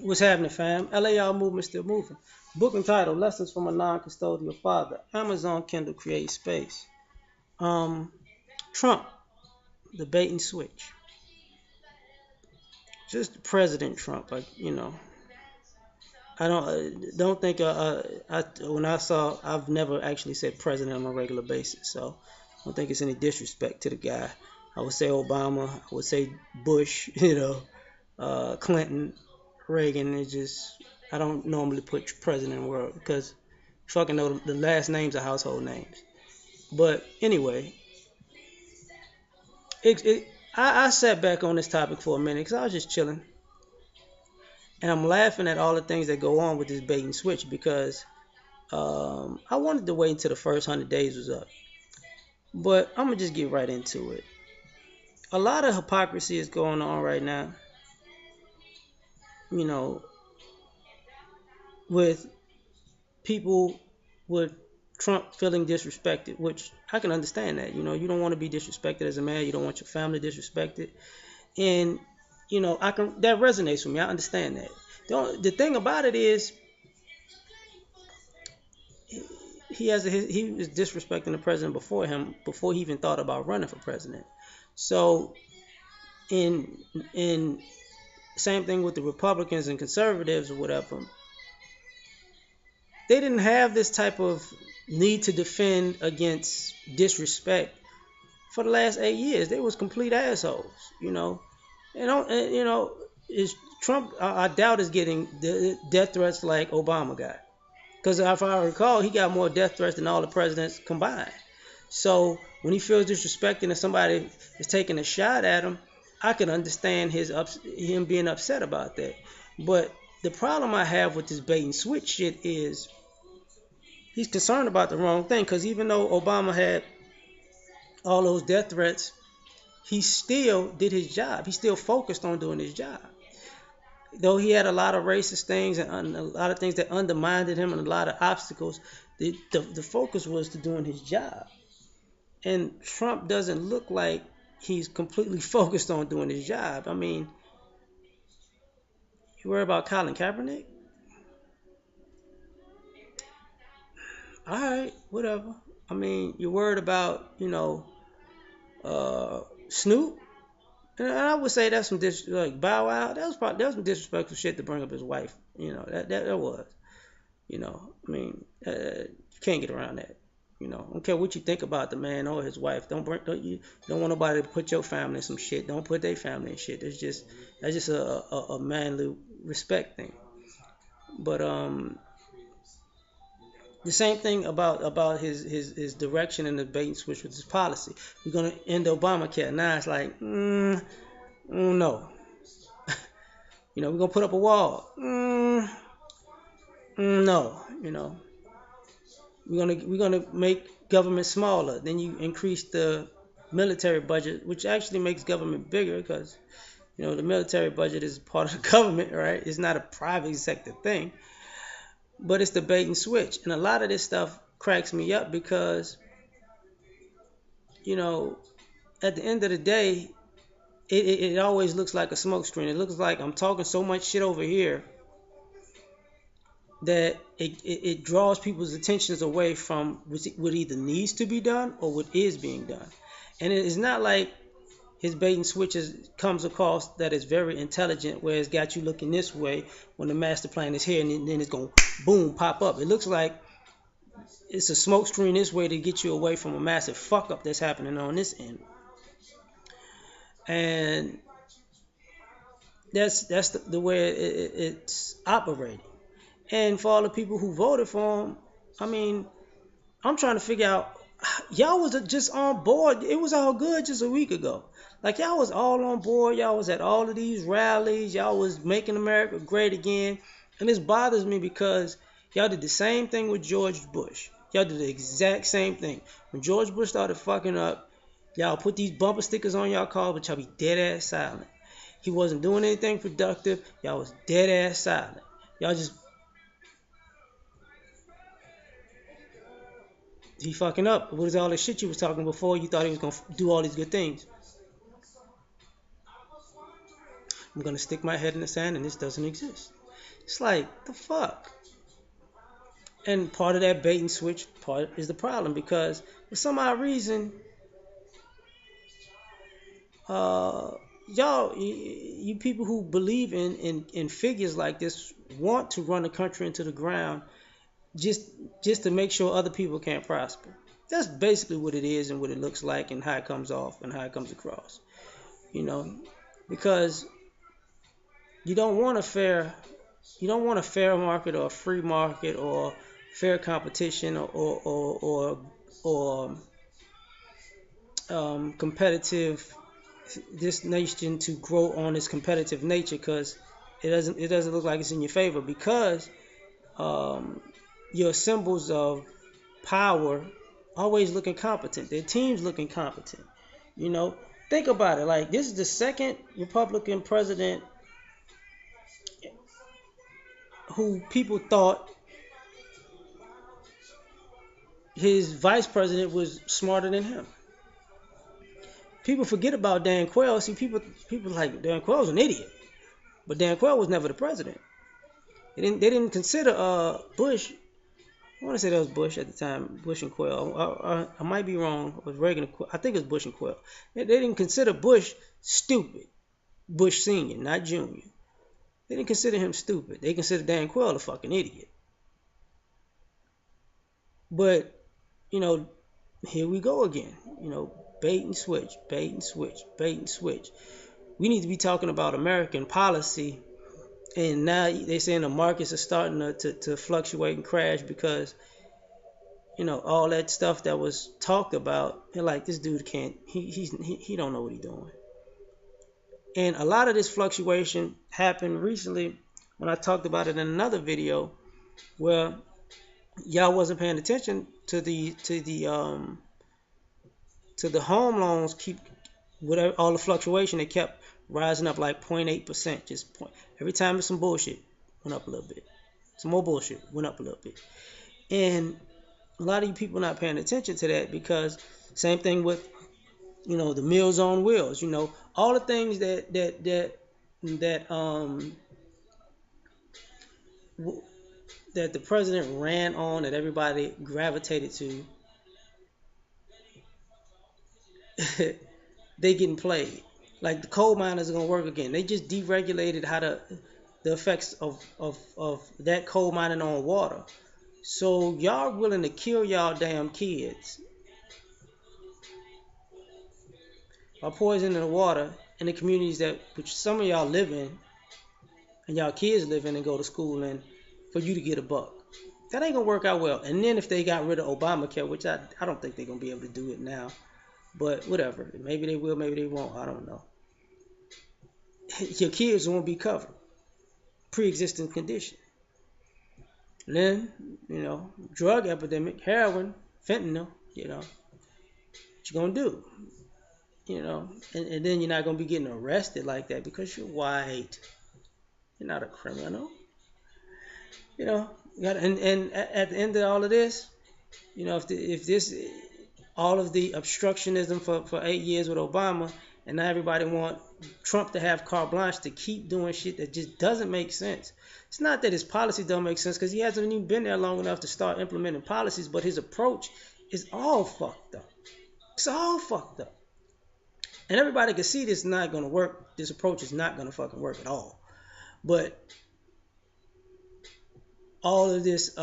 What's happening, fam? L.A.R movement still moving. Book entitled Lessons from a Non-Custodial Father. Amazon Kindle Create Space. Um, Trump, the bait and switch. Just President Trump, I don't think when I saw, I've never actually said president on a regular basis, so I don't think it's any disrespect to the guy. I would say Obama, I would say Bush, Clinton, Reagan. It's just I don't normally put president in the world because you fucking know the last names are household names. But anyway, I sat back on this topic for a minute because I was just chilling and I'm laughing at all the things that go on with this bait and switch because I wanted to wait until the first 100 days was up, but I'm gonna just get right into it. A lot of hypocrisy is going on right now, you know, with people with Trump feeling disrespected, which I can understand that. You don't want to be disrespected as a man. You don't want your family disrespected, and I can that resonates with me. I understand that. The thing about it is, he was disrespecting the president before him, before he even thought about running for president. So in same thing with the Republicans and conservatives or whatever, they didn't have this type of need to defend against disrespect for the last 8 years. They was complete assholes, and is Trump? I doubt is getting the death threats like Obama got, because if I recall, he got more death threats than all the presidents combined. So when he feels disrespected and somebody is taking a shot at him, I can understand him being upset about that. But the problem I have with this bait and switch shit is he's concerned about the wrong thing. Because even though Obama had all those death threats, he still did his job. He still focused on doing his job. Though he had a lot of racist things and a lot of things that undermined him and a lot of obstacles, the focus was to doing his job. And Trump doesn't look like he's completely focused on doing his job. I mean, you worry about Colin Kaepernick? All right, whatever. I mean, you're worried about, Snoop? And I would say that's some like Bow Wow. That was some disrespectful shit to bring up his wife. That was. I mean, you can't get around that. I don't care what you think about the man or his wife. Don't want nobody to put your family in some shit. Don't put their family in shit. That's just a manly respect thing. But the same thing about his direction and the bait and switch with his policy. We're gonna end Obamacare. Now it's like, no. We're gonna put up a wall. No. We're gonna make government smaller. Then you increase the military budget, which actually makes government bigger because the military budget is part of the government, right? It's not a private sector thing, but it's the bait and switch. And a lot of this stuff cracks me up because you know at the end of the day, it always looks like a smokescreen. It looks like I'm talking so much shit over here that it draws people's attentions away from what either needs to be done or what is being done. And it is not like his bait and switches comes across that is very intelligent, where it's got you looking this way when the master plan is here, and then it's going to boom pop up. It looks like it's a smoke screen this way to get you away from a massive fuck up that's happening on this end. And that's the way it's operating. And for all the people who voted for him, I mean, I'm trying to figure out, y'all was just on board. It was all good just a week ago. Like, y'all was all on board. Y'all was at all of these rallies. Y'all was making America great again. And this bothers me because y'all did the same thing with George Bush. Y'all did the exact same thing. When George Bush started fucking up, y'all put these bumper stickers on y'all car, but y'all be dead ass silent. He wasn't doing anything productive. Y'all was dead ass silent. Y'all just, he fucking up. What is all this shit you was talking before? You thought he was gonna do all these good things. I'm gonna stick my head in the sand, and this doesn't exist. It's like the fuck. And part of that bait and switch part is the problem because for some odd reason, uh, you people who believe in figures like this want to run the country into the ground just just to make sure other people can't prosper. That's basically what it is and what it looks like and how it comes off and how it comes across. You know, because you don't want a fair market or a free market or fair competition or competitive this nation to grow on its competitive nature because it doesn't look like it's in your favor because um, your symbols of power always looking competent. Their teams looking competent. You know, think about it. Like this is the second Republican president who people thought his vice president was smarter than him. People forget about Dan Quayle. See, people like Dan Quayle's an idiot, but Dan Quayle was never the president. They didn't consider Bush. I want to say that was Bush at the time, Bush and Quayle. I might be wrong. It was Reagan. And Quayle. I think it was Bush and Quayle. They didn't consider Bush stupid. Bush Senior, not Junior. They didn't consider him stupid. They considered Dan Quayle a fucking idiot. But you know, here we go again. You know, bait and switch, bait and switch, bait and switch. We need to be talking about American policy. And now they're saying the markets are starting to fluctuate and crash because, all that stuff that was talked about. They're like, this dude can't, he don't know what he's doing. And a lot of this fluctuation happened recently when I talked about it in another video where y'all wasn't paying attention to the home loans keep whatever all the fluctuation. They kept rising up like 0.8%. Just point every time it's some bullshit went up a little bit. Some more bullshit went up a little bit. And a lot of you people not paying attention to that because same thing with the Meals on Wheels. All the things that the president ran on that everybody gravitated to. They getting played. Like the coal miners are gonna work again. They just deregulated how the effects of that coal mining on water. So y'all willing to kill y'all damn kids by poisoning the water in the communities that which some of y'all live in and y'all kids live in and go to school in for you to get a buck. That ain't gonna work out well. And then if they got rid of Obamacare, which I don't think they're gonna be able to do it now. But whatever. Maybe they will, maybe they won't. I don't know. Your kids won't be covered. Pre-existing condition. And then, drug epidemic, heroin, fentanyl, what you gonna do? And then you're not gonna be getting arrested like that because you're white. You're not a criminal. And at the end of all of this, if this all of the obstructionism for 8 years with Obama, and now everybody want Trump to have carte blanche to keep doing shit that just doesn't make sense. It's not that his policy don't make sense because he hasn't even been there long enough to start implementing policies, but his approach is all fucked up. It's all fucked up. And everybody can see this is not going to work. This approach is not going to fucking work at all. But all of this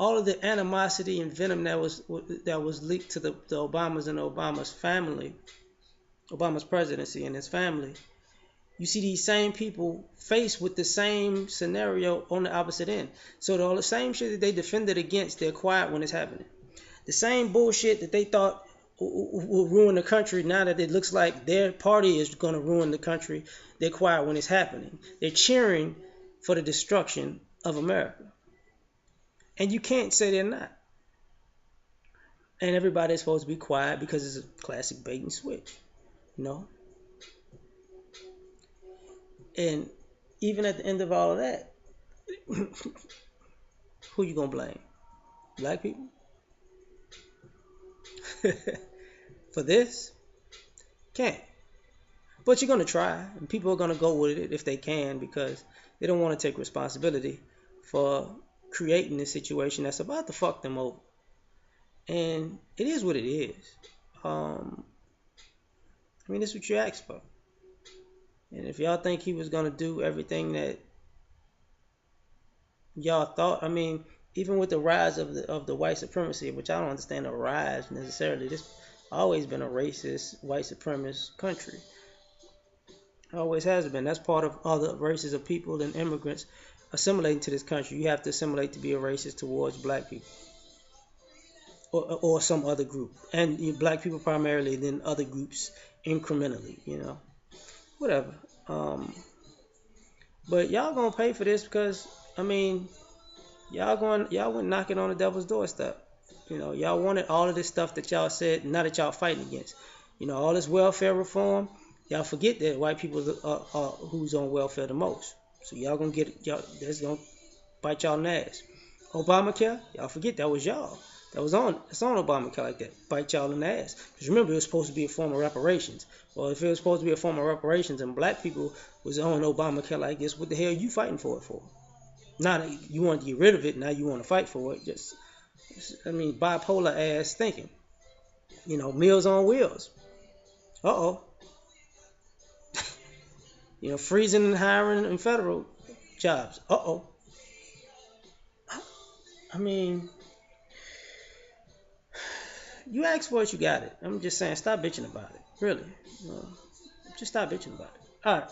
all of the animosity and venom that was leaked to the Obamas and Obama's family, Obama's presidency and his family, you see these same people faced with the same scenario on the opposite end. So all the same shit that they defended against, they're quiet when it's happening. The same bullshit that they thought will ruin the country, now that it looks like their party is going to ruin the country, they're quiet when it's happening. They're cheering for the destruction of America. And you can't say they're not. And everybody's supposed to be quiet because it's a classic bait and switch, And even at the end of all of that, who you gonna blame? Black people? For this? Can't. But you're gonna try, and people are gonna go with it if they can because they don't want to take responsibility for creating this situation that's about to fuck them over. And it is what it is. Um, I mean, this is what you asked for. And if y'all think he was gonna do everything that y'all thought, I mean, even with the rise of the white supremacy, which I don't understand the rise necessarily. This always been a racist, white supremacist country. Always has been. That's part of other races of people and immigrants assimilating to this country. You have to assimilate to be a racist towards black people or some other group, and black people primarily, then other groups incrementally. Whatever. Um, but y'all gonna pay for this because I mean, y'all went knocking on the devil's doorstep. Y'all wanted all of this stuff that y'all said now that y'all fighting against. All this welfare reform. Y'all forget that white people are who's on welfare the most. So y'all gonna get y'all. That's gonna bite y'all in the ass. Obamacare. Y'all forget that was y'all. That was on. It's on Obamacare like that. Bite y'all in the ass. Because remember, it was supposed to be a form of reparations. Well, if it was supposed to be a form of reparations and black people was on Obamacare like this, what the hell are you fighting for it for? Not you want to get rid of it. Now you want to fight for it. I mean, bipolar ass thinking. Meals on wheels. Uh oh. Freezing and hiring in federal jobs. Uh oh. I mean, you asked for it, you got it. I'm just saying, stop bitching about it. Really. Just stop bitching about it. All right.